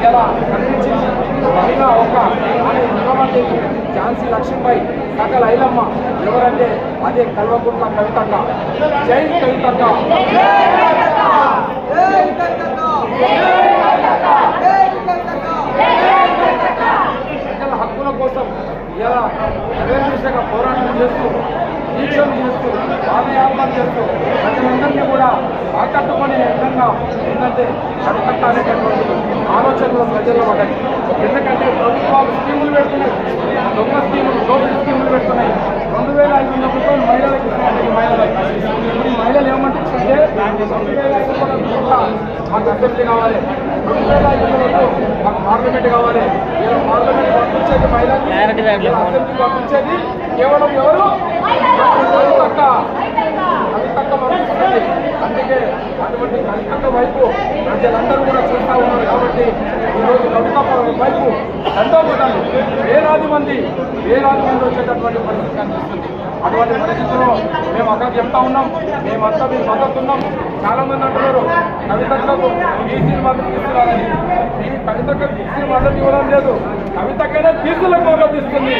ఇలా కనిపించింది మహిళా ఒక ఆమె నిలబడేది ఝాన్సీ లక్ష్మీబాయి సకల ఐలమ్మ ఎవరంటే అదే కల్వకుంట్ల కవితక్క. జై కవితక్క. ప్రజల హక్కుల కోసం ఇలా అవేర్నెస్గా పోరాటం చేస్తూ దీక్షలు చేస్తూ పాదయాత్రలు చేస్తూ ప్రజలందరినీ కూడా ఆకట్టుకునే విధంగా ఏంటంటే కవితక్క అనేటటువంటి ఆలోచనలు ప్రజల్లో పడ్డాయి. ఎందుకంటే ప్రభుత్వాలు స్కీములు పెడుతున్నాయి, దొంగ స్కీములు దోపిడీ స్కీములు పెడుతున్నాయి. 2500 రూపాయలు మహిళలకు ఇస్తున్నాయి. ఈ మహిళలు ఏమంటుంటే 2500 మాకు అసెంబ్లీ కావాలి, 2500 మాకు పార్లమెంట్ కావాలి. ఇలా పార్లమెంట్ పంపించేది మహిళలు, అసెంబ్లీ పంపించేది కేవలం ఎవరు? కవితక్క. కవితక్క పంపిస్తుంది. అందుకే అటువంటి కవితక్క వైపు ప్రజలందరూ కూడా చూస్తూ ఉన్నారు. కాబట్టి ఈరోజు కవితక్క వైపు ఎంతో పడాలి. వేలాది మంది వచ్చేటటువంటి పరిస్థితి కనిపిస్తుంది. అటువంటి పరిస్థితుల్లో మేము అక్కడ చెప్తా ఉన్నాం, మేమంతా మీరు మద్దతు ఉన్నాం. చాలా మంది అంటున్నారు కవితక్కకు బీసీలు మాత్రం తీసుకురాలని. ఈ కవితక్క బీసీలు మద్దతు ఇవ్వడం లేదు, కవితక్కనే బీసీలకు మద్దతు ఇస్తుంది,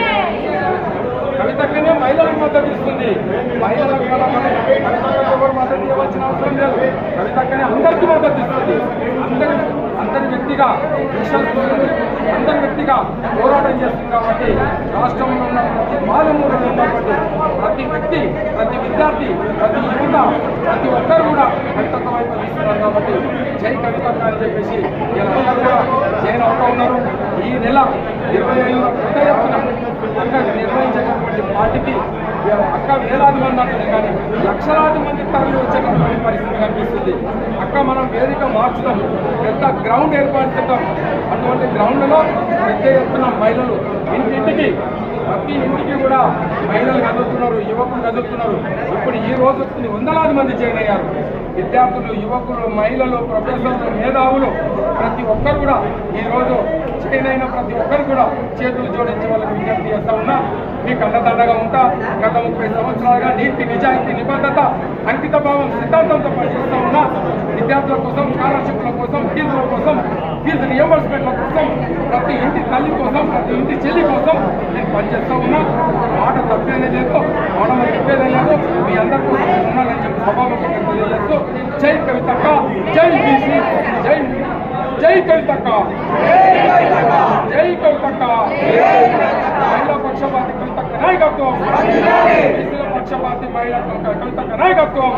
కవితక్కనే మహిళలకు మద్దతు ఇస్తుంది. మహిళలకు కవితక్కకు ఎవరు మద్దతు ఇవ్వాల్సిన అవసరం లేదు, కవితక్కనే అందరికీ మద్దతు ఇస్తుంది. అందరి వ్యక్తిగా విశ్వసిస్తుంది, అందరి వ్యక్తిగా పోరాటం చేస్తుంది. కాబట్టి రాష్ట్రంలో ఉన్న ప్రతి మాలమూలలో ఉన్నటువంటి ప్రతి వ్యక్తి, ప్రతి విద్యార్థి, ప్రతి యువత, ప్రతి ఒక్కరు కూడా కవితక్క వైపు తీస్తున్నారు. కాబట్టి జై కవితక్క అని చెప్పేసి అందరూ కూడా జైన్ అవుతా ఉన్నారు. ఈ నెల 25న పెద్ద ఎత్తున అక్క నిర్వహించేటటువంటి పార్టీకి అక్క వేలాది మంది అంటుంది, కానీ లక్షలాది మంది తరలి వచ్చేటటువంటి పరిస్థితి కనిపిస్తుంది. అక్క మనం వేదిక మార్చుదాం, పెద్ద గ్రౌండ్ ఏర్పాటు చేద్దాం. అటువంటి గ్రౌండ్లో పెద్ద ఎత్తున మహిళలు ఇంటింటికి, ప్రతి ఇంటికి కూడా మహిళలు కదులుతున్నారు, యువకులు కదులుతున్నారు. ఇప్పుడు ఈ రోజు వందలాది మంది జాయిన్ అయ్యారు. విద్యార్థులు, యువకులు, మహిళలు, ప్రొఫెసర్లు, మేధావులు ప్రతి ఒక్కరు కూడా ఈరోజు జాయిన్ అయిన ప్రతి ఒక్కరు కూడా చేతులు జోడించి వాళ్ళకి విజ్ఞప్తి చేస్తా ఉన్నా, మీకు అండదండగా ఉంటా. గత 30 సంవత్సరాలుగా నీతి, నిజాయితీ, నిబద్ధత, అంకిత భావం, సిద్ధాంతంతో పనిచేస్తా ఉన్నా. విద్యార్థుల కోసం, స్కాలర్షిప్ల కోసం, ఫీజుల కోసం, ఫీజు రియంబర్స్మెంట్ల కోసం, ప్రతి ఇంటి తల్లి కోసం, ప్రతి ఇంటి చెల్లి కోసం నేను పనిచేస్తూ ఉన్నా. మాట తప్పేదే లేదు, మనం చెప్పేదే లేదు. మీ అందరి కోసం ఉన్నానని చెప్పి సభాముఖంగా తెలియజేస్తూ జై కవితక్క, జై బీసీ, జై కవితక్క, జై కవితక్క. మహిళా పక్షపాతి కవితక్క నాయకత్వం, బీసీల పక్షపాతి మహిళా కవితక్క నాయకత్వం.